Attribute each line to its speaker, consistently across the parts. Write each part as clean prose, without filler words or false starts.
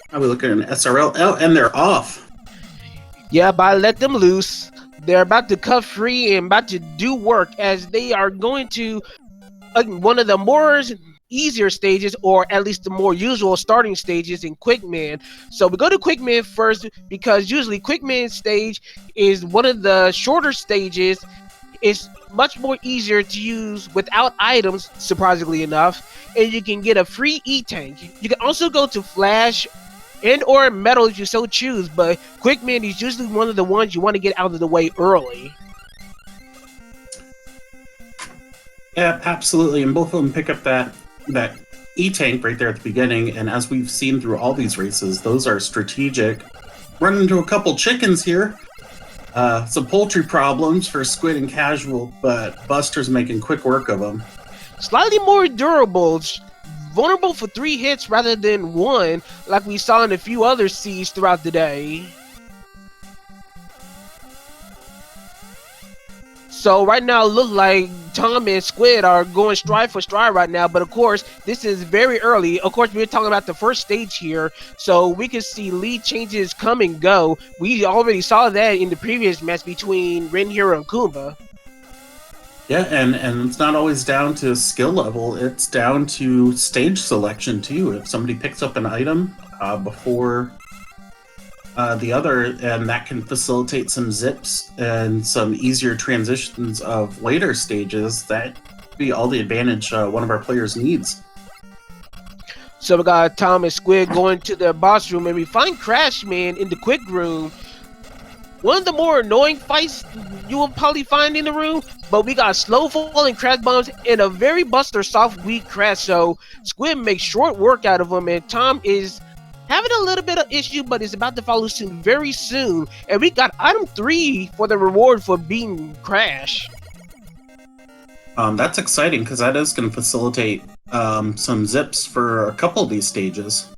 Speaker 1: How we looking at an SRL? Oh, and they're off.
Speaker 2: Yeah, but I let them loose. They're about to cut free and about to do work as they are going to one of the more easier stages, or at least the more usual starting stages in Quickman. So we go to Quickman first because usually Quickman stage is one of the shorter stages. It's much more easier to use without items, surprisingly enough, and you can get a free E-Tank. You can also go to Flash and or Metal if you so choose, but Quickman is usually one of the ones you want to get out of the way early.
Speaker 1: Yeah, absolutely, and both of them pick up that E-Tank right there at the beginning, and as we've seen through all these races, those are strategic. Run into a couple chickens here. Some poultry problems for Squid and Casual, but Buster's making quick work of them.
Speaker 2: Slightly more durable, vulnerable for 3 hits rather than 1, like we saw in a few other Cs throughout the day. So right now it looks like Tom and Squid are going stride for stride right now, but of course this is very early. Of course we're talking about the first stage here, so we can see lead changes come and go. We already saw that in the previous match between Ren Hero and Kumba.
Speaker 1: Yeah, and it's not always down to skill level, it's down to stage selection too. If somebody picks up an item before the other, and that can facilitate some zips and some easier transitions of later stages, that be all the advantage one of our players needs.
Speaker 2: So we got Tom and Squid going to the boss room, and we find Crashman in the quick room. One of the more annoying fights you will probably find in the room, but we got slow falling crash bombs and a very Buster soft weak crash, so Squid makes short work out of him, and Tom is having a little bit of issue, but is about to follow suit very soon. And we got item 3 for the reward for beating Crash.
Speaker 1: That's exciting because that is going to facilitate some zips for a couple of these stages.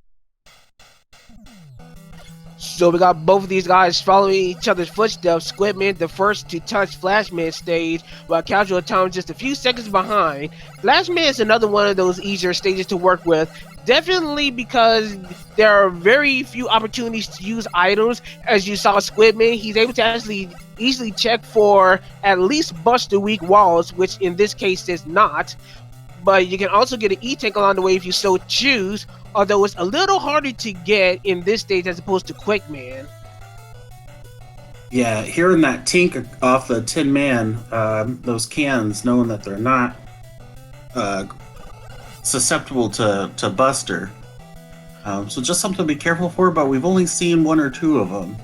Speaker 2: So we got both of these guys following each other's footsteps. Squidman the first to touch Flashman stage, while Casual Tom just a few seconds behind. Flashman is another one of those easier stages to work with. Definitely because there are very few opportunities to use items. As you saw Squidman, he's able to actually easily check for at least Buster weak walls, which in this case is not. But you can also get an E-Tank along the way if you so choose, although it's a little harder to get in this stage as opposed to Quickman.
Speaker 1: Yeah, hearing that tink off the Tin Man, those cans, knowing that they're not susceptible to Buster. So just something to be careful for, but we've only seen 1 or 2 of them.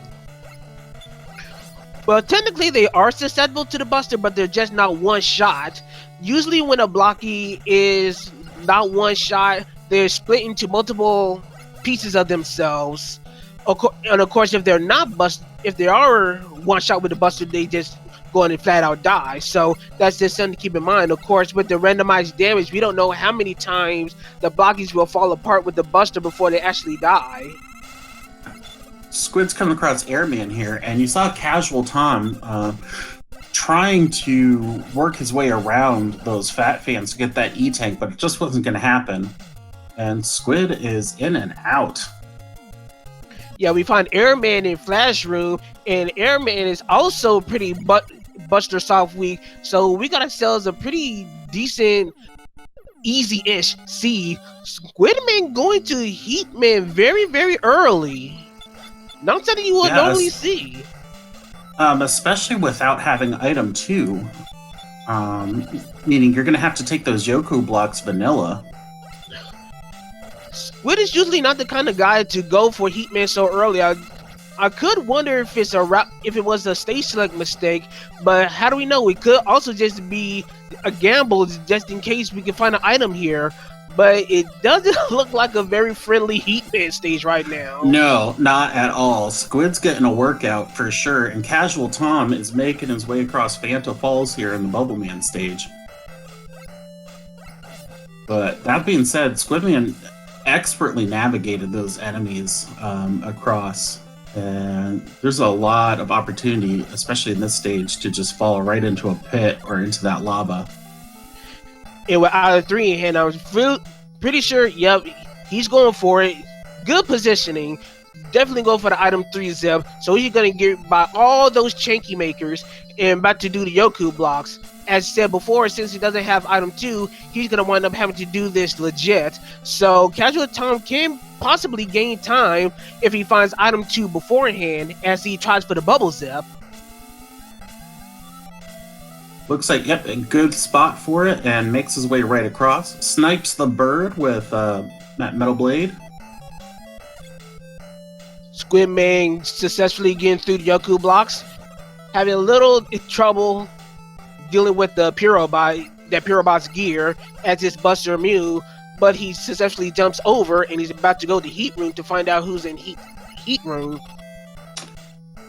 Speaker 2: Well, technically they are susceptible to the Buster, but they're just not one shot. Usually when a blocky is not one shot, they're split into multiple pieces of themselves. And of course, if they're not if they are one shot with the Buster, they just go on and flat out die. So that's just something to keep in mind. Of course, with the randomized damage, we don't know how many times the blockies will fall apart with the Buster before they actually die.
Speaker 1: Squid's coming across Airman here, and you saw Casual Tom trying to work his way around those fat fans to get that E-Tank, but it just wasn't going to happen. And Squid is in and out.
Speaker 2: Yeah, we find Airman in Flash Room, and Airman is also pretty Buster soft weak, so we got ourselves a pretty decent, easy-ish C. Squidman going to Heatman very, very early. Not something you would normally see.
Speaker 1: Especially without having item 2. Meaning you're going to have to take those Yoku blocks vanilla.
Speaker 2: Squid is usually not the kind of guy to go for Heatman so early. I could wonder if it was a stage select mistake, but how do we know? It could also just be a gamble just in case we can find an item here. But it doesn't look like a very friendly Heatman stage right now.
Speaker 1: No, not at all. Squid's getting a workout for sure, and Casual Tom is making his way across Phantom Falls here in the Bubble Man stage. But that being said, Squidman expertly navigated those enemies across, and there's a lot of opportunity, especially in this stage, to just fall right into a pit or into that lava.
Speaker 2: And with out of 3 in hand, I was pretty sure, yep, He's going for it. Good positioning. Definitely go for the item 3 zip. So he's gonna get by all those Chanky makers and about to do the Yoku blocks. As said before, since he doesn't have item 2, he's gonna wind up having to do this legit. So Casual Tom can possibly gain time if he finds item 2 beforehand as he tries for the bubble zip.
Speaker 1: Looks like, yep, a good spot for it, and makes his way right across. Snipes the bird with that metal blade.
Speaker 2: Squidman successfully getting through the Yoku blocks. Having a little trouble dealing with the Pyrobot's gear as it's Buster Mew, but he successfully jumps over and he's about to go to Heat Room to find out who's in Heat Room.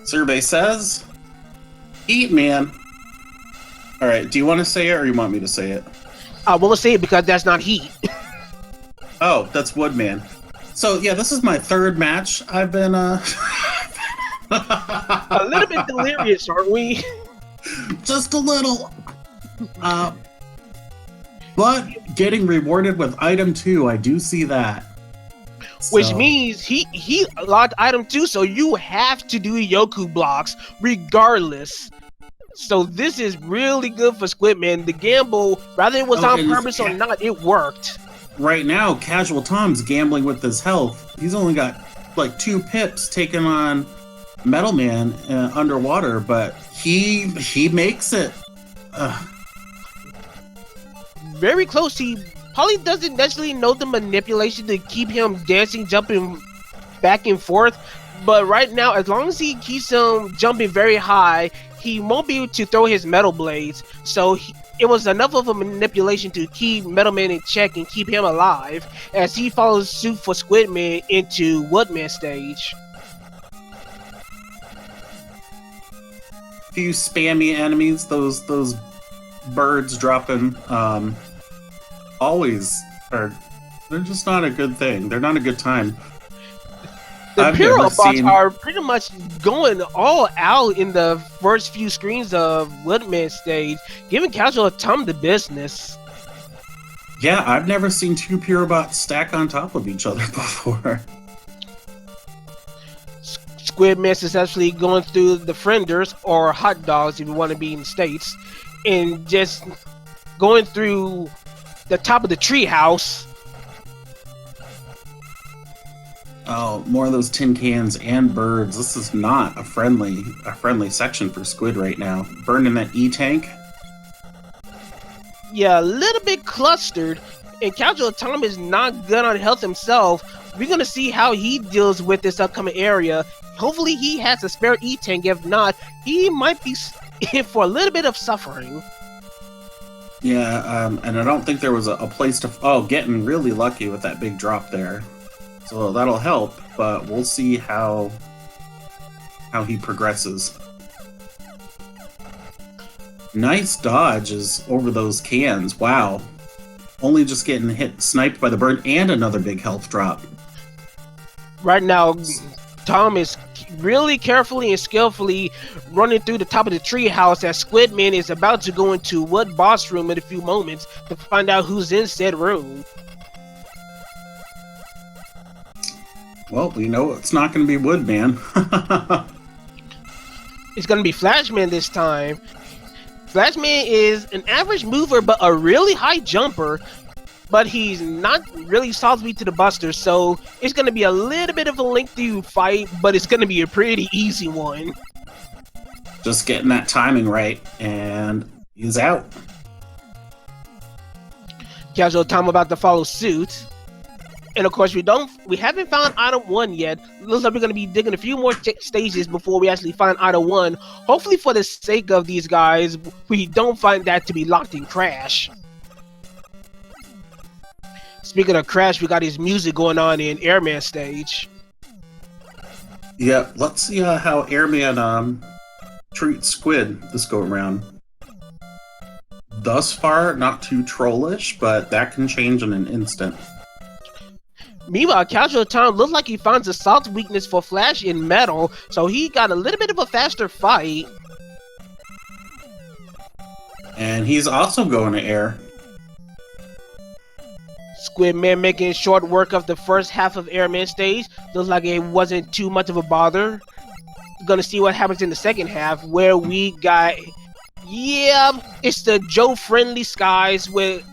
Speaker 1: Survey says, Heat Man. Alright, do you want to say it or you want me to say it?
Speaker 2: I won't say it because that's not Heat.
Speaker 1: Oh, that's Woodman. So, yeah, this is my third match. I've been,
Speaker 2: A little bit delirious, aren't we?
Speaker 1: just a little. But getting rewarded with item 2, I do see that.
Speaker 2: Which means he logged item 2, so you have to do Yoku blocks regardless. So this is really good for Squidman. The gamble, whether it was on purpose or not, it worked.
Speaker 1: Right now, Casual Tom's gambling with his health. He's only got like 2 pips taking on Metal Man underwater, but he makes it.
Speaker 2: Very close. He probably doesn't necessarily know the manipulation to keep him dancing, jumping back and forth. But right now, as long as he keeps him jumping very high, he won't be able to throw his metal blades. So it was enough of a manipulation to keep Metal Man in check and keep him alive as he follows suit for Squidman into Woodman stage.
Speaker 1: Few spammy enemies, those birds dropping always are. They're just not a good thing. They're not a good time.
Speaker 2: The Pyrobots are pretty much going all out in the first few screens of Woodman stage, giving Casual Tom the business.
Speaker 1: Yeah, I've never seen 2 Pyrobots stack on top of each other before.
Speaker 2: Squidman successfully going through the frienders, or hot dogs if you want to be in the States, and just going through the top of the tree house.
Speaker 1: Oh, more of those tin cans and birds. This is not a friendly section for Squid right now. Burning that E-tank.
Speaker 2: Yeah, a little bit clustered, and Casual Tom is not good on health himself. We're gonna see how he deals with this upcoming area. Hopefully he has a spare E-tank. If not, he might be in for a little bit of suffering.
Speaker 1: Yeah, and I don't think there was a place to... Oh, getting really lucky with that big drop there. So that'll help, but we'll see how he progresses. Nice dodges over those cans. Wow. Only just getting sniped by the bird and another big health drop.
Speaker 2: Right now, Tom is really carefully and skillfully running through the top of the tree house as Squidman is about to go into Wood Boss Room in a few moments to find out who's in said room.
Speaker 1: Well, we know it's not going to be Woodman.
Speaker 2: It's going to be Flashman this time. Flashman is an average mover but a really high jumper, but he's not really solidly to the Buster, so it's going to be a little bit of a lengthy fight, but it's going to be a pretty easy one.
Speaker 1: Just getting that timing right, and he's out.
Speaker 2: Casual Tom about to follow suit. And of course, we haven't found item 1 yet. Looks like we're going to be digging a few more stages before we actually find item 1. Hopefully, for the sake of these guys, we don't find that to be locked in Crash. Speaking of Crash, we got his music going on in Airman stage.
Speaker 1: Yeah, let's see how Airman treats Squid this go around. Thus far, not too trollish, but that can change in an instant.
Speaker 2: Meanwhile, Casual Tom looks like he finds a soft weakness for Flash in metal, so he got a little bit of a faster fight.
Speaker 1: And he's also going to air.
Speaker 2: Squidman making short work of the first half of Airman stage. Looks like it wasn't too much of a bother. Gonna see what happens in the second half, where we got, yeah, it's the Joe friendly skies with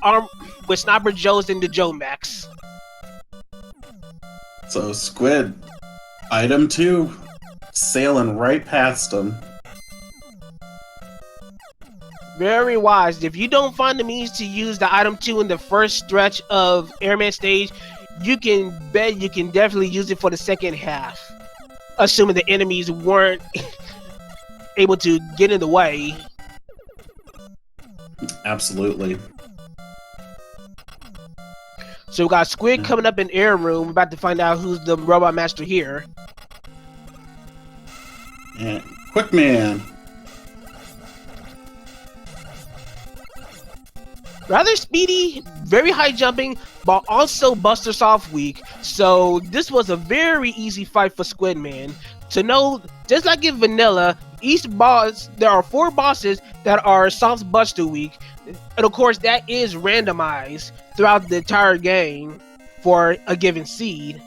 Speaker 2: Sniper Joes and the Joe Max.
Speaker 1: So Squid, item 2, sailing right past them.
Speaker 2: Very wise. If you don't find the means to use the item 2 in the first stretch of Airman stage, you can bet you can definitely use it for the second half, assuming the enemies weren't able to get in the way.
Speaker 1: Absolutely.
Speaker 2: So we got Squid coming up in Air Room. We're about to find out who's the Robot Master here.
Speaker 1: And Quickman.
Speaker 2: Rather speedy, very high jumping, but also Buster Soft weak. So this was a very easy fight for Squidman. To know, just like in Vanilla, each boss, there are 4 bosses that are Soft Buster weak. And of course, that is randomized throughout the entire game for a given seed.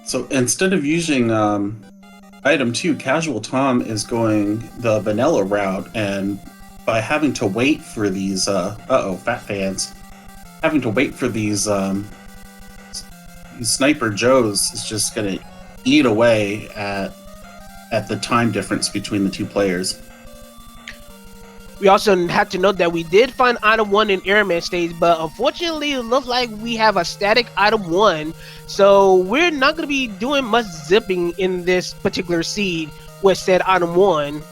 Speaker 1: So instead of using item 2, Casual Tom is going the vanilla route, and by having to wait for these fat fans, having to wait for these Sniper Joes is just gonna eat away at the time difference between the 2 players.
Speaker 2: We also have to note that we did find item 1 in Airman stage, but unfortunately it looks like we have a static item 1, so we're not going to be doing much zipping in this particular seed with said item 1.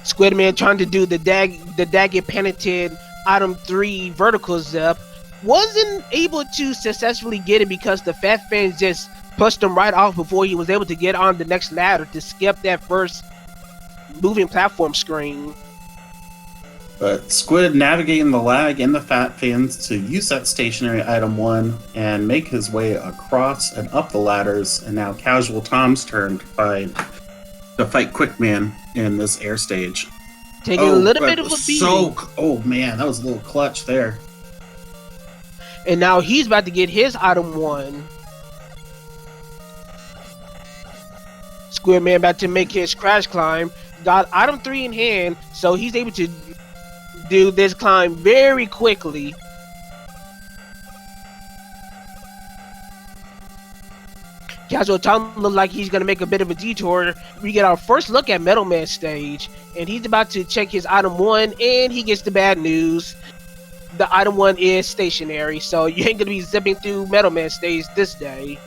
Speaker 2: Squidman trying to do the Daggett Penitent item 3 vertical zip, wasn't able to successfully get it because the fat fans just pushed him right off before he was able to get on the next ladder to skip that first moving platform screen.
Speaker 1: But Squid navigating the lag and the fat fans to use that stationary item 1 and make his way across and up the ladders, and now Casual Tom's turn to fight Quickman in this air stage.
Speaker 2: Taking a little bit of a beating.
Speaker 1: Oh man, that was a little clutch there.
Speaker 2: And now he's about to get his item 1. Squidman about to make his crash climb. Got item 3 in hand, so he's able to do this climb very quickly. Casual Tom looks like he's going to make a bit of a detour. We get our first look at Metal Man stage, and he's about to check his item 1, and he gets the bad news. The item 1 is stationary, so you ain't going to be zipping through Metal Man stage this day.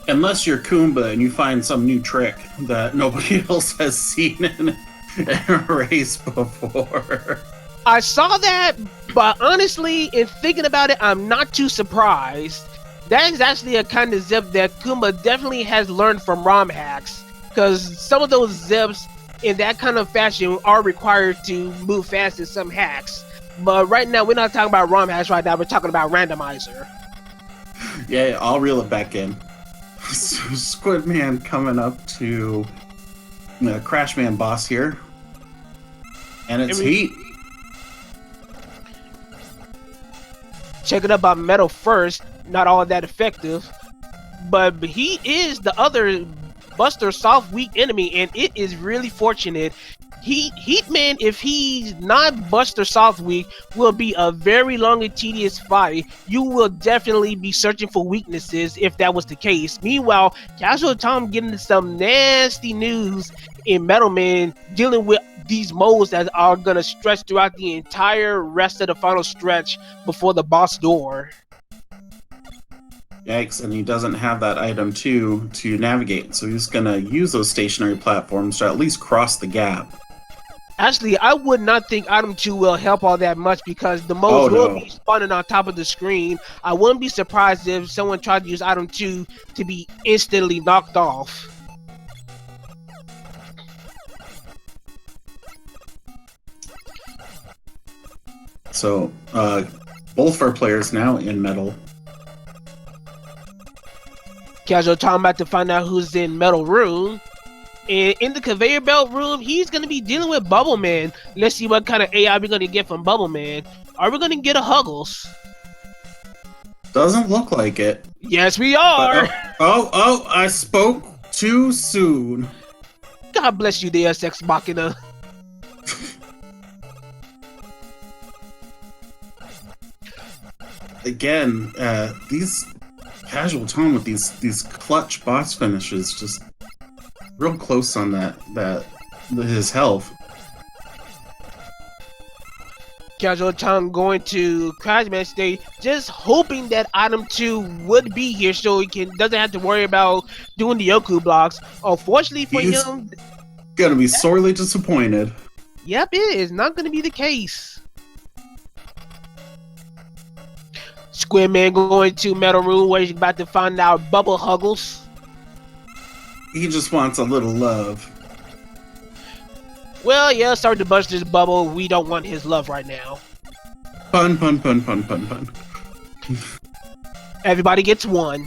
Speaker 1: Unless you're Kumba and you find some new trick that nobody else has seen in a race before.
Speaker 2: I saw that, but honestly, in thinking about it, I'm not too surprised. That is actually a kind of zip that Kumba definitely has learned from ROM hacks, because some of those zips in that kind of fashion are required to move fast in some hacks. But right now, we're not talking about ROM hacks right now, we're talking about Randomizer.
Speaker 1: Yeah, I'll reel it back in. Squidman coming up to the Crashman boss here. And it's heat.
Speaker 2: Checking up on Metal first, not all that effective. But he is the other Buster Soft weak enemy, and it is really fortunate. Heatman, if he's not Buster Soft weak, will be a very long and tedious fight. You will definitely be searching for weaknesses if that was the case. Meanwhile, Casual Tom getting some nasty news in Metal Man, dealing with these modes that are going to stretch throughout the entire rest of the final stretch before the boss door.
Speaker 1: Yikes, and he doesn't have that item 2 to navigate, so he's going to use those stationary platforms to at least cross the gap.
Speaker 2: Actually, I would not think item 2 will help all that much because the modes will be spawning on top of the screen. I wouldn't be surprised if someone tried to use item 2 to be instantly knocked off.
Speaker 1: So, both of our players now in Metal.
Speaker 2: Casual Tom about to find out who's in Metal Room. And in the conveyor belt room, he's going to be dealing with Bubble Man. Let's see what kind of AI we're going to get from Bubble Man. Are we going to get a Huggles?
Speaker 1: Doesn't look like it.
Speaker 2: Yes, we are.
Speaker 1: But, I spoke too soon.
Speaker 2: God bless you, Deus Ex Machina.
Speaker 1: Again, these Casual Tom with these clutch boss finishes, just real close on his health.
Speaker 2: Casual Tom going to Crashman stage, just hoping that item 2 would be here so he doesn't have to worry about doing the Yoku blocks. Unfortunately for him,
Speaker 1: gonna be sorely disappointed.
Speaker 2: Yep, it is not gonna be the case. Squidman going to Metal Room where he's about to find out Bubble Huggles.
Speaker 1: He just wants a little love.
Speaker 2: Well, yeah, sorry to bust this bubble. We don't want his love right now.
Speaker 1: Pun, pun, pun, pun, pun, pun.
Speaker 2: Everybody gets one.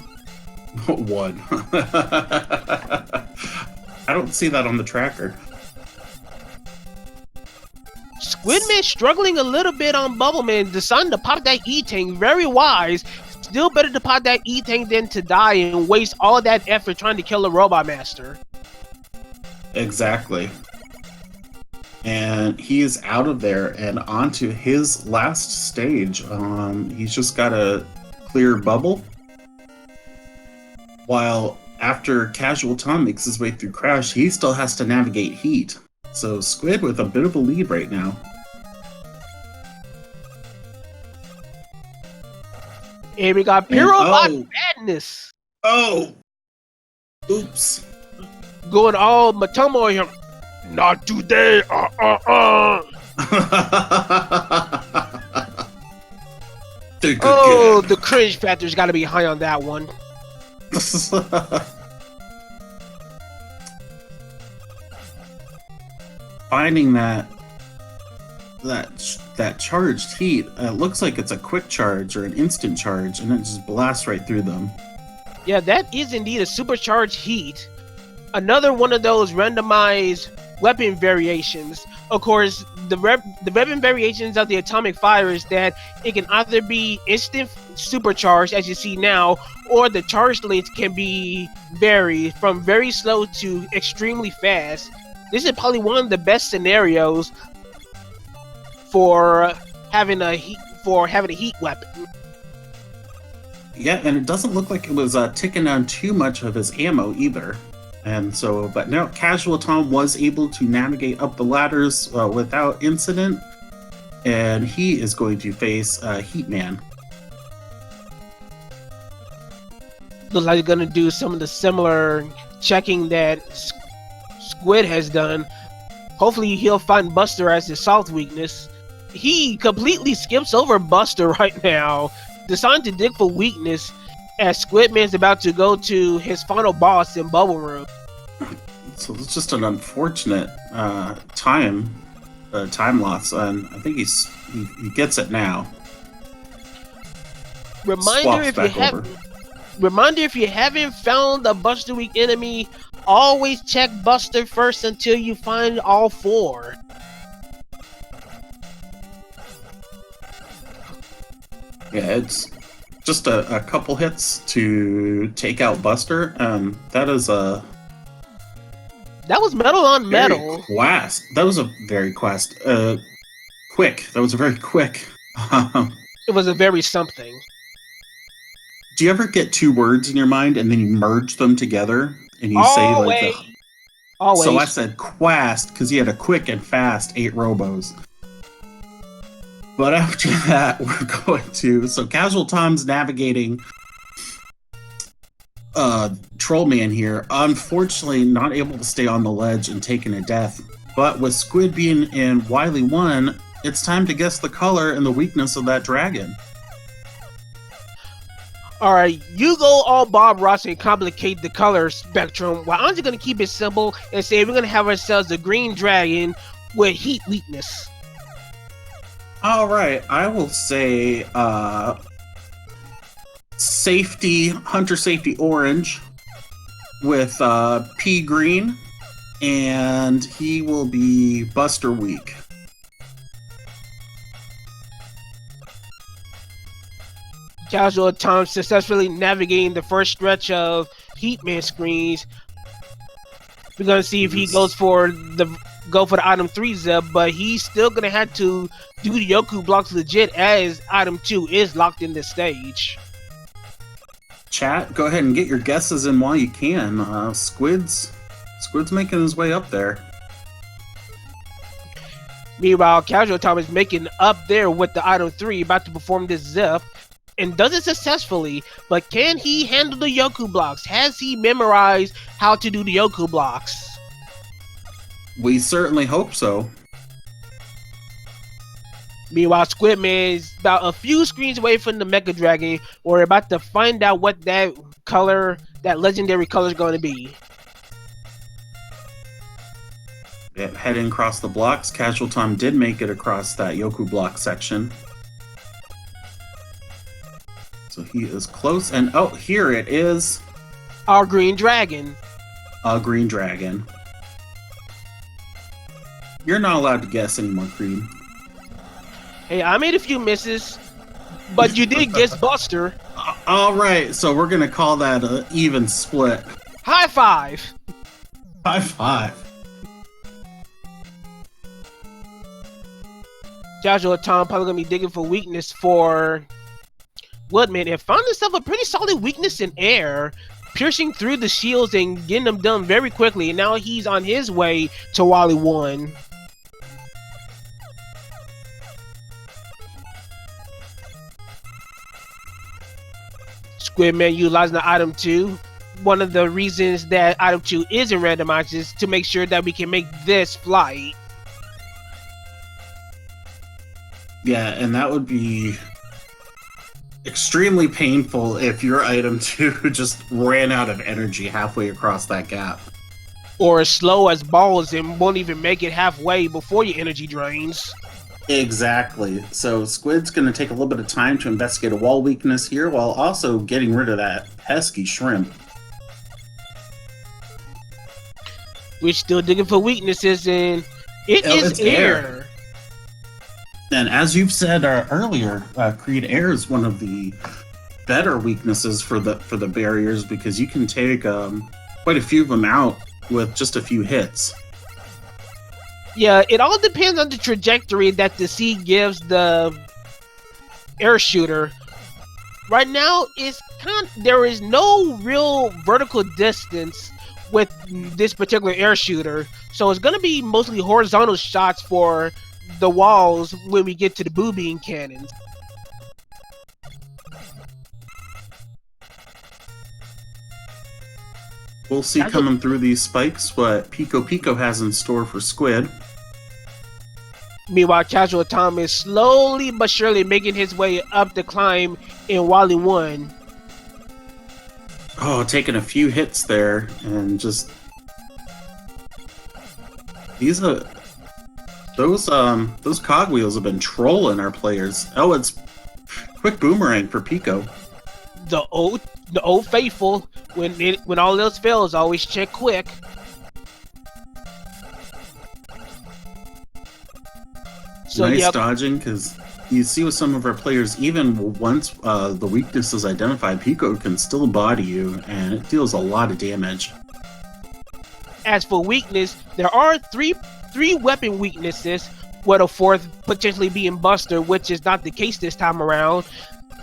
Speaker 1: One. I don't see that on the tracker.
Speaker 2: Squidman struggling a little bit on Bubbleman, deciding to pop that E-Tank. Very wise. Still better to pop that E-Tank than to die and waste all that effort trying to kill a Robot Master.
Speaker 1: Exactly. And he is out of there and onto his last stage. He's just got a clear bubble. While after Casual Tom makes his way through Crash, he still has to navigate Heat. So Squid with a bit of a lead right now.
Speaker 2: And we got Pyrobot Madness.
Speaker 1: Oh! Oops.
Speaker 2: Going all Matomo here. Not today. Oh, the cringe factor's got to be high on that one.
Speaker 1: Finding that charged heat, it looks like it's a quick charge or an instant charge, and it just blasts right through them.
Speaker 2: Yeah, that is indeed a supercharged heat. Another one of those randomized weapon variations. Of course, the weapon variations of the atomic fire is that it can either be instant supercharged, as you see now, or the charge length can be varied from very slow to extremely fast. This is probably one of the best scenarios for having a heat weapon.
Speaker 1: Yeah, and it doesn't look like it was ticking down too much of his ammo either. And so, but now Casual Tom was able to navigate up the ladders without incident, and he is going to face Heat Man.
Speaker 2: Looks like he's gonna do some of the similar checking that Squid has done. Hopefully he'll find Buster as his soft weakness. He completely skips over Buster right now, deciding to dig for weakness as Squidman's about to go to his final boss in Bubble Room.
Speaker 1: So it's just an unfortunate time loss, and I think he gets it now.
Speaker 2: Reminder if you haven't found a Buster weak enemy, always check Buster first until you find all four.
Speaker 1: Yeah, it's just a couple hits to take out Buster. That
Speaker 2: was metal on metal.
Speaker 1: That was a very quick. That was a very quick.
Speaker 2: It was a very something.
Speaker 1: Do you ever get two words in your mind and then you merge them together and you say like
Speaker 2: Always.
Speaker 1: So I said quast because he had a quick and fast 8 robos. But after that, we're going to... So Casual Tom's navigating Trollman here. Unfortunately, not able to stay on the ledge and taking a death. But with Squid being in Wily 1, it's time to guess the color and the weakness of that dragon.
Speaker 2: Alright, you go all Bob Ross and complicate the color spectrum, while I'm just going to keep it simple and say we're going to have ourselves a green dragon with heat weakness.
Speaker 1: Alright, I will say Hunter Safety Orange with P Green And he will be Buster weak.
Speaker 2: Casual Tom successfully navigating the first stretch of Heatman screens. We're gonna see if he goes for the item 3 zip, but he's still gonna have to do the Yoku blocks legit as item 2 is locked in this stage.
Speaker 1: Chat, go ahead and get your guesses in while you can. Squid's making his way up there.
Speaker 2: Meanwhile, Casual Tom is making up there with the item 3, about to perform this zip, and does it successfully. But can he handle the Yoku blocks? Has he memorized how to do the Yoku blocks?
Speaker 1: We certainly hope so.
Speaker 2: Meanwhile, Squidman is about a few screens away from the Mecha Dragon. We're about to find out what that color, that legendary color, is going to be.
Speaker 1: Yeah, heading across the blocks, Casual Tom did make it across that Yoku block section. So he is close, and oh, here it is.
Speaker 2: Our green dragon.
Speaker 1: A green dragon. You're not allowed to guess anymore, Creed.
Speaker 2: Hey, I made a few misses, but you did guess Buster.
Speaker 1: All right, so we're gonna call that an even split.
Speaker 2: High five.
Speaker 1: High five.
Speaker 2: Casual Tom probably gonna be digging for weakness for Woodman and found himself a pretty solid weakness in air, piercing through the shields and getting them done very quickly. And now he's on his way to Wally 1. Squidman utilizing the item 2. One of the reasons that item 2 isn't randomized is to make sure that we can make this flight.
Speaker 1: Yeah, and that would be extremely painful if your item 2 just ran out of energy halfway across that gap.
Speaker 2: Or as slow as balls and won't even make it halfway before your energy drains.
Speaker 1: Exactly. So Squid's going to take a little bit of time to investigate a wall weakness here while also getting rid of that pesky shrimp.
Speaker 2: We're still digging for weaknesses, and it's air.
Speaker 1: And as you've said earlier, Creed, air is one of the better weaknesses for the barriers because you can take quite a few of them out with just a few hits.
Speaker 2: Yeah, it all depends on the trajectory that the sea gives the air shooter. Right now, there is no real vertical distance with this particular air shooter, so it's going to be mostly horizontal shots for the walls when we get to the booby cannons.
Speaker 1: We'll see coming through these spikes what Pico Pico has in store for Squid.
Speaker 2: Meanwhile, Casual Tom is slowly but surely making his way up the climb in Wally 1.
Speaker 1: Oh, taking a few hits there and just those cogwheels have been trolling our players. Oh, it's quick boomerang for Pico.
Speaker 2: The old faithful. When all else fails, always check quick.
Speaker 1: So nice dodging, because you see with some of our players, even once the weakness is identified, Pico can still body you, and it deals a lot of damage.
Speaker 2: As for weakness, there are three weapon weaknesses, with a fourth potentially being Buster, which is not the case this time around.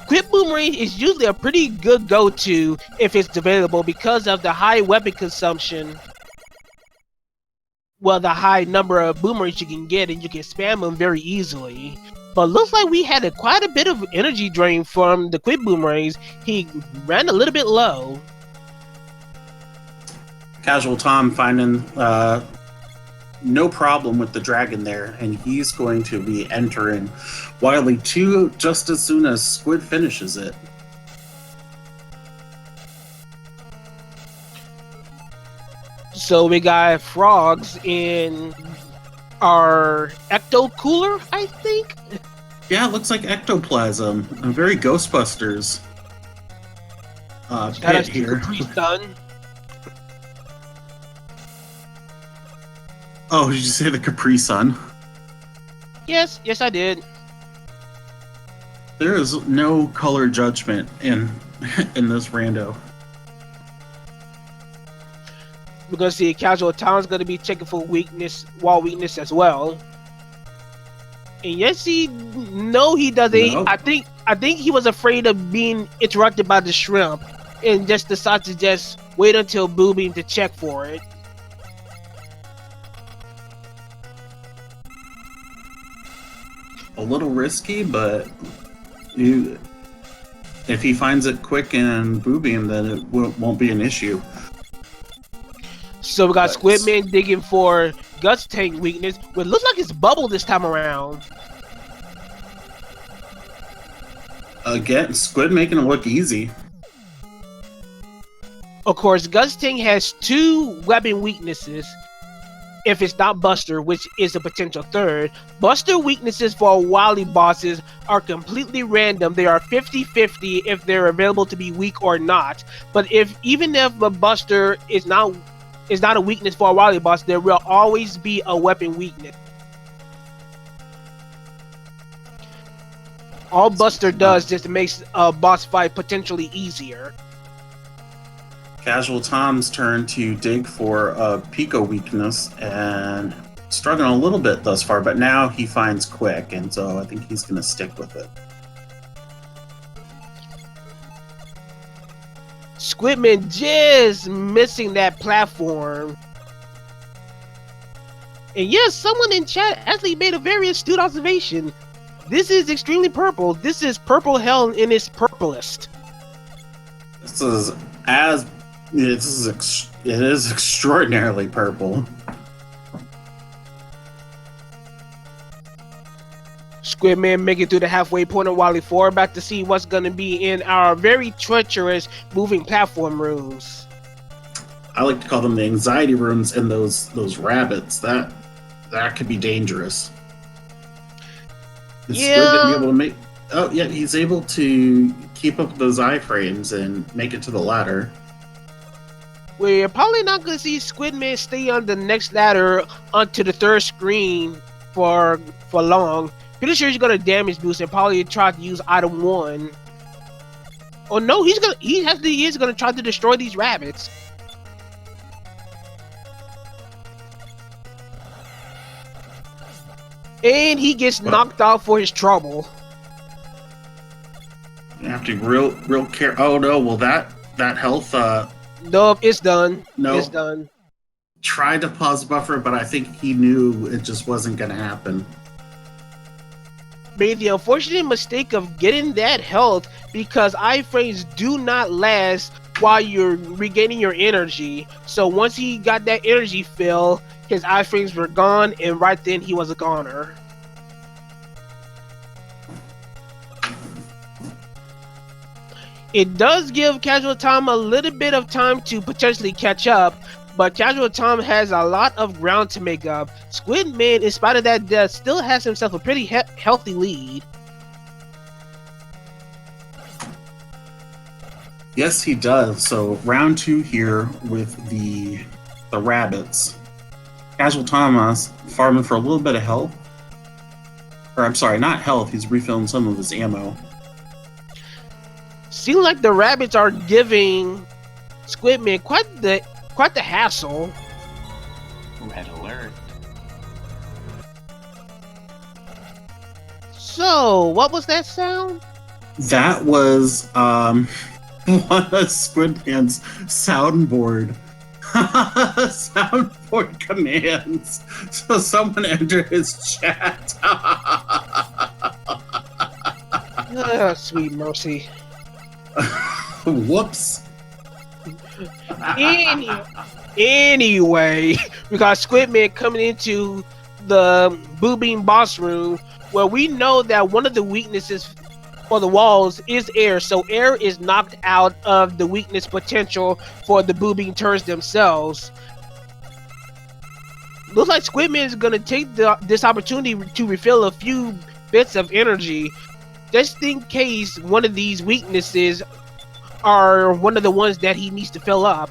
Speaker 2: Quick Boomerang is usually a pretty good go-to if it's available because of the high weapon consumption. Well, the high number of boomerangs you can get, and you can spam them very easily. But looks like we had quite a bit of energy drain from the Quick Boomerangs. He ran a little bit low.
Speaker 1: Casual Tom finding no problem with the dragon there, and he's going to be entering Wily 2 just as soon as Squid finishes it.
Speaker 2: So we got frogs in our ecto cooler, I think.
Speaker 1: Yeah, it looks like ectoplasm. Very Ghostbusters pit here.
Speaker 2: Done.
Speaker 1: Oh, did you say the Capri Sun?
Speaker 2: Yes, I did.
Speaker 1: There is no color judgment in in this rando.
Speaker 2: We're gonna see Casual Tom's gonna be checking for weakness, wall weakness as well. And yes, he doesn't.
Speaker 1: Nope.
Speaker 2: I think he was afraid of being interrupted by the shrimp, and just decided to just wait until Boobing to check for it.
Speaker 1: A little risky, but if he finds it quick and Boobium, then it won't be an issue.
Speaker 2: So we got Squidman digging for Guts Tank weakness, but it looks like it's Bubble this time around.
Speaker 1: Again, Squid making it look easy.
Speaker 2: Of course, Guts Tank has 2 weapon weaknesses. If it's not Buster, which is a potential third. Buster weaknesses for Wily bosses are completely random. They are 50-50 if they're available to be weak or not. But even if a Buster is not a weakness for a Wily boss, there will always be a weapon weakness. All Buster does just makes a boss fight potentially easier.
Speaker 1: Casual Tom's turn to dig for a Pico weakness, and struggling a little bit thus far, but now he finds Quick, and so I think he's going to stick with it.
Speaker 2: Squidman just missing that platform. And yes, someone in chat actually made a very astute observation. This is extremely purple. This is purple hell in its purplest.
Speaker 1: It is extraordinarily purple.
Speaker 2: Squidman making it through the halfway point of Wally 4, about to see what's going to be in our very treacherous moving platform rooms.
Speaker 1: I like to call them the anxiety rooms, and those rabbits. That could be dangerous. Is Squid gonna be able to make? Oh yeah, he's able to keep up with those iframes and make it to the ladder.
Speaker 2: We're probably not going to see Squidman stay on the next ladder onto the 3rd screen for long. Pretty sure he's going to damage boost and probably try to use item 1. Oh no, he is going to try to destroy these rabbits. And he gets knocked out for his trouble.
Speaker 1: You have to be real care. Oh no, well that health.
Speaker 2: Nope, it's done.
Speaker 1: No,
Speaker 2: it's done.
Speaker 1: Tried to pause buffer, but I think he knew it just wasn't going to happen.
Speaker 2: Made the unfortunate mistake of getting that health because iframes do not last while you're regaining your energy. So once he got that energy fill, his iframes were gone, and right then he was a goner. It does give Casual Tom a little bit of time to potentially catch up, but Casual Tom has a lot of ground to make up. Squidman, in spite of that death, still has himself a pretty healthy lead.
Speaker 1: Yes, he does. So round 2 here with the rabbits. Casual Thomas farming for a little bit of health. Or I'm sorry, not health. He's refilling some of his ammo.
Speaker 2: Seems like the rabbits are giving Squidman quite the hassle.
Speaker 3: Red alert.
Speaker 2: So, what was that sound?
Speaker 1: That was one of Squidman's soundboard commands. So someone entered his chat.
Speaker 2: Sweet mercy.
Speaker 1: Whoops.
Speaker 2: Anyway, we got Squidman coming into the Boobing boss room, where we know that one of the weaknesses for the walls is air, so air is knocked out of the weakness potential for the Boobing turrets themselves. Looks like Squidman is going to take this opportunity to refill a few bits of energy, just in case one of these weaknesses are one of the ones that he needs to fill up.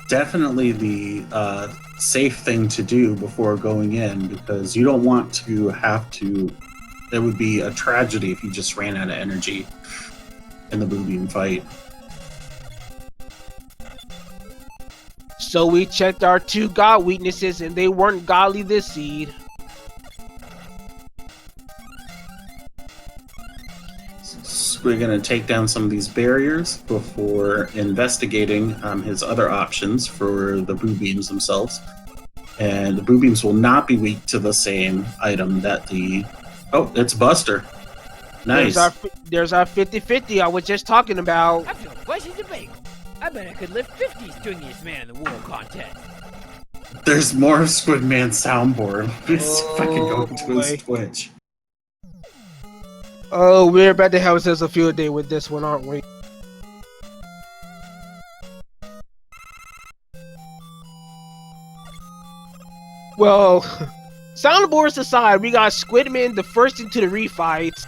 Speaker 1: definitely the safe thing to do before going in, because you don't want to have to. It would be a tragedy if you just ran out of energy in the Boobeam fight.
Speaker 2: So we checked our 2 god weaknesses, and they weren't godly this seed.
Speaker 1: So we're going to take down some of these barriers before investigating his other options for the Boobeams themselves. And the Boobeams will not be weak to the same item that the... Oh, it's Buster. Nice.
Speaker 2: There's our 50-50 I was just talking about.
Speaker 4: I feel fresh as a bagel. I bet I could lift 50 stringiest man in the world contest.
Speaker 1: There's more Squidman soundboard. Let's see if I can go into
Speaker 2: boy.
Speaker 1: his Twitch.
Speaker 2: Oh, we're about to have ourselves a field day with this one, aren't we? Well, soundboards aside, we got Squidman the first into the refights.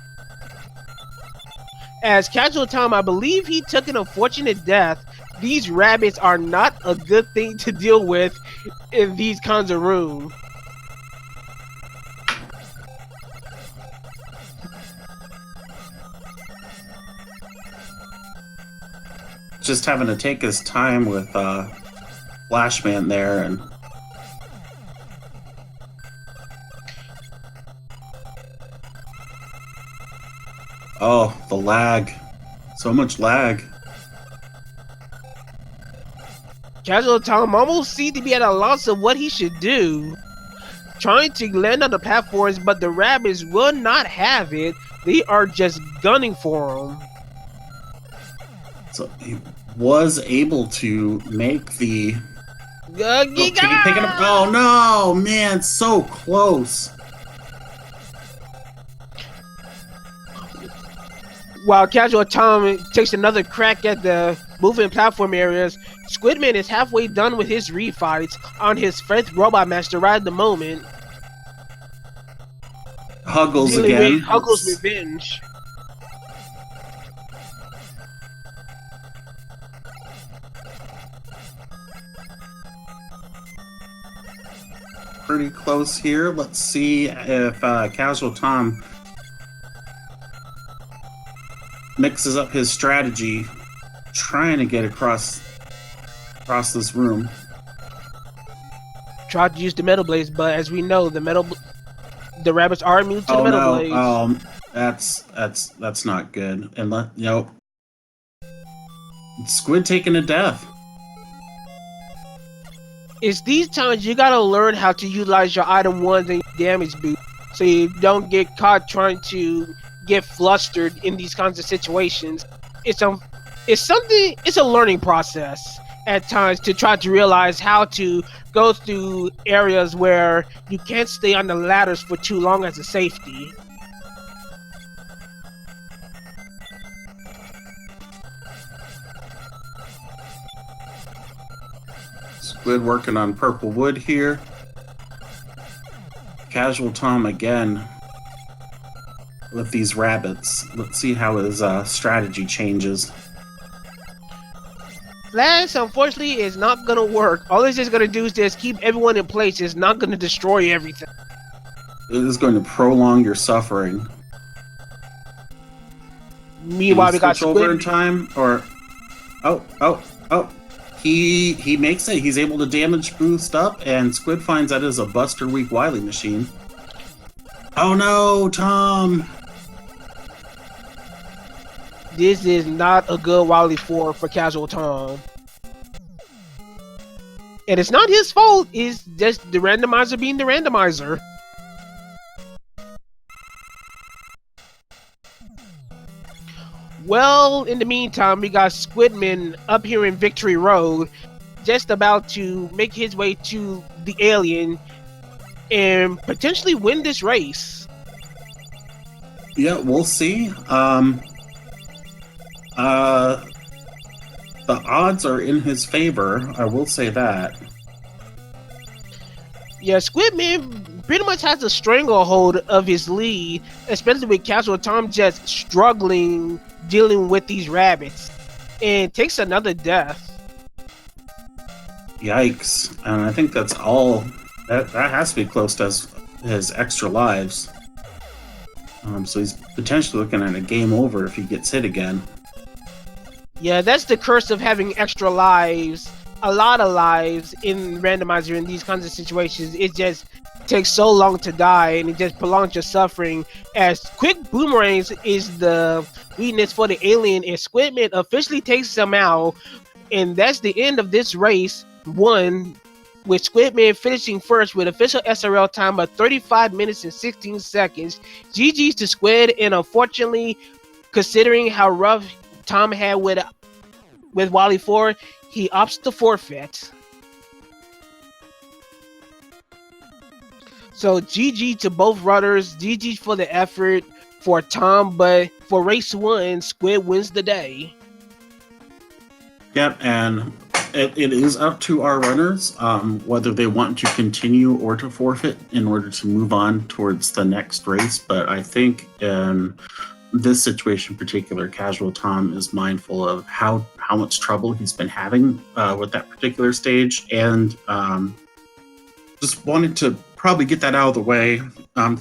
Speaker 2: As Casual Tom, I believe he took an unfortunate death. These rabbits are not a good thing to deal with in these kinds of rooms.
Speaker 1: Just having to take his time with Flashman there, and oh, the lag. So much lag.
Speaker 2: Casual Tom almost seemed to be at a loss of what he should do. Trying to land on the platforms, but the rabbits will not have it. They are just gunning for him.
Speaker 1: So he was able to make the... Oh, can he pick it up? Oh no, man, so close.
Speaker 2: While Casual Tom takes another crack at the moving platform areas, Squidman is halfway done with his refights on his 5th Robot Master right at the moment.
Speaker 1: Huggles
Speaker 2: Dealing
Speaker 1: again.
Speaker 2: with Huggles' revenge.
Speaker 1: Pretty close here. Let's see if Casual Tom mixes up his strategy, trying to get across this room.
Speaker 2: Tried to use the Metal Blades, but as we know, the rabbits are immune to the Metal Blades.
Speaker 1: That's not good. And Squid taking a death.
Speaker 2: It's these times you gotta learn how to utilize your item 1s and your damage boost, so you don't get caught trying to get flustered in these kinds of situations. It's a learning process at times to try to realize how to go through areas where you can't stay on the ladders for too long as a safety.
Speaker 1: Squid working on purple wood here. Casual Tom again with these rabbits. Let's see how his strategy changes.
Speaker 2: That, unfortunately, is not gonna work. All it's just gonna do is just keep everyone in place. It's not gonna destroy everything.
Speaker 1: It is going to prolong your suffering.
Speaker 2: Meanwhile, we got
Speaker 1: switch over
Speaker 2: Squid.
Speaker 1: in time, or oh. He makes it. He's able to damage boost up, and Squid finds that is a Buster Weak Wily machine. Oh no, Tom!
Speaker 2: This is not a good Wily 4 for Casual Tom. And it's not his fault, it's just the randomizer being the randomizer. Well, in the meantime, we got Squidman up here in Victory Road, just about to make his way to the alien and potentially win this race.
Speaker 1: Yeah, we'll see. The odds are in his favor, I will say that.
Speaker 2: Yeah, Squidman pretty much has a stranglehold of his lead, especially with Casual Tom just struggling dealing with these rabbits, and takes another death.
Speaker 1: Yikes. And I think that's all. That has to be close to his extra lives. So he's potentially looking at a game over if he gets hit again.
Speaker 2: Yeah, that's the curse of having extra lives, a lot of lives in Randomizer in these kinds of situations. It just takes so long to die, and it just prolongs your suffering. As quick boomerangs is the weakness for the alien, and Squidman officially takes them out, and that's the end of this race. One, with Squidman finishing first with official SRL time of 35 minutes and 16 seconds. GG's to Squid, and unfortunately, considering how rough Tom had with Wally 4, he opts to forfeit. So GG to both runners, GG for the effort for Tom, but for race 1, Squid wins the day.
Speaker 1: Yep, and it is up to our runners whether they want to continue or to forfeit in order to move on towards the next race. But I think in this situation in particular, Casual Tom is mindful of how much trouble he's been having with that particular stage, and just wanted to probably get that out of the way.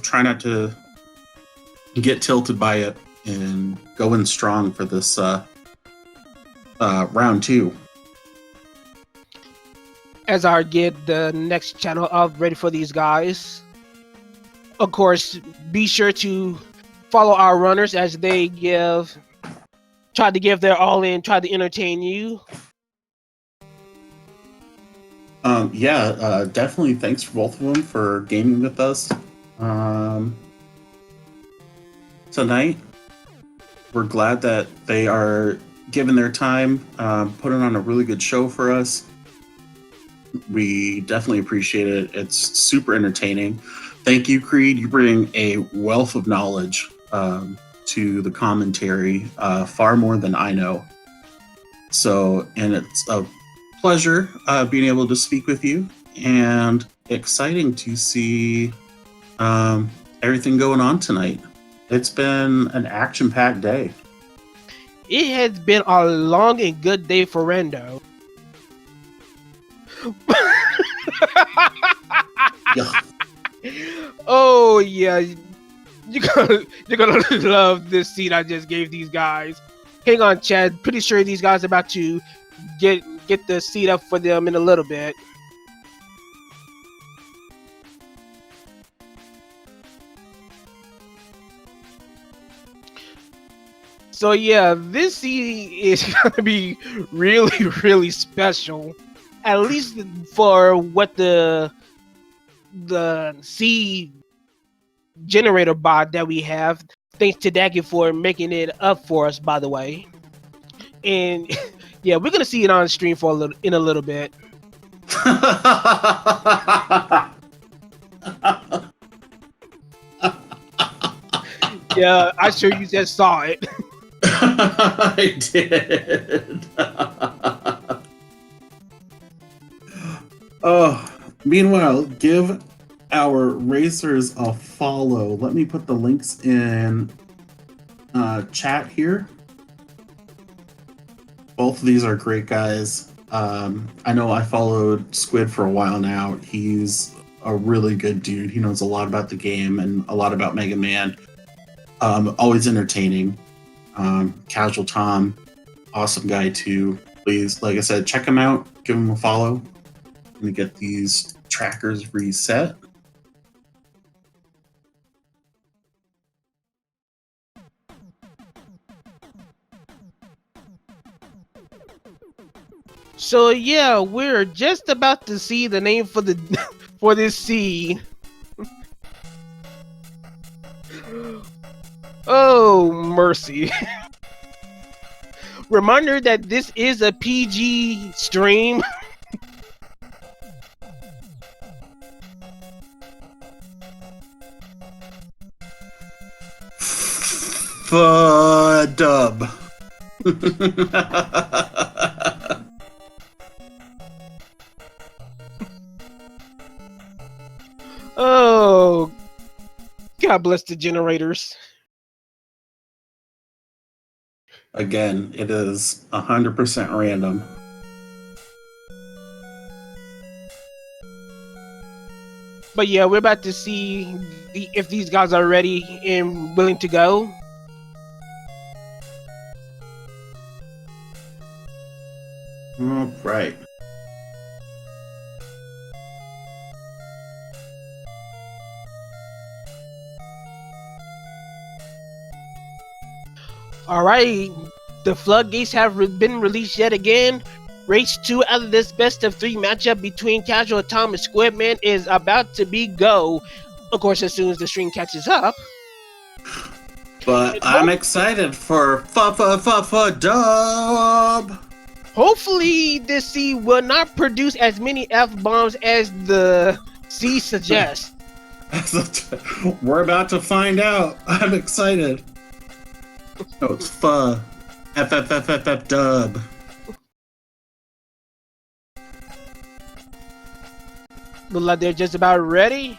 Speaker 1: Try not to get tilted by it and go in strong for this round 2.
Speaker 2: As I get the next channel up ready for these guys. Of course, be sure to follow our runners as they try to give their all in, try to entertain you.
Speaker 1: Definitely thanks for both of them for gaming with us tonight. We're glad that they are giving their time, putting on a really good show for us. We definitely appreciate it. It's super entertaining. Thank you, Creed. You bring a wealth of knowledge to the commentary, far more than I know. So, and it's a pleasure being able to speak with you, and exciting to see everything going on tonight. It's been an action-packed day.
Speaker 2: It has been a long and good day for Rando.
Speaker 1: Yeah.
Speaker 2: Oh yeah, you're gonna love this scene I just gave these guys. Hang on, Chad. Pretty sure these guys are about to get the seat up for them in a little bit. So yeah, this scene is gonna be really, really special. At least for what the C generator bot that we have. Thanks to Daggy for making it up for us, by the way. And yeah, we're gonna see it on stream for in a little bit. Yeah, I'm sure you just saw it.
Speaker 1: I did. Oh, meanwhile, give our racers a follow. Let me put the links in chat here. Both of these are great guys. I know I followed Squid for a while now. He's a really good dude. He knows a lot about the game and a lot about Mega Man. Always entertaining. Casual Tom, awesome guy too. Please, like I said, check him out. Give him a follow. Let me get these trackers reset.
Speaker 2: So yeah, we're just about to see the name for the for this scene. Oh mercy. Reminder that this is a PG stream.
Speaker 1: Dub.
Speaker 2: Oh, God bless the generators.
Speaker 1: Again, it is 100% random.
Speaker 2: But yeah, we're about to see if these guys are ready and willing to go.
Speaker 1: All right.
Speaker 2: All right, the floodgates have been released yet again. Race 2 out of this best of 3 matchup between Casual Tom and Squidman is about to be go. Of course, as soon as the stream catches up.
Speaker 1: But I'm excited for dub.
Speaker 2: Hopefully, this sea will not produce as many F-bombs as the sea suggests.
Speaker 1: We're about to find out. I'm excited. Oh, it's F dub.
Speaker 2: Look like they're just about ready.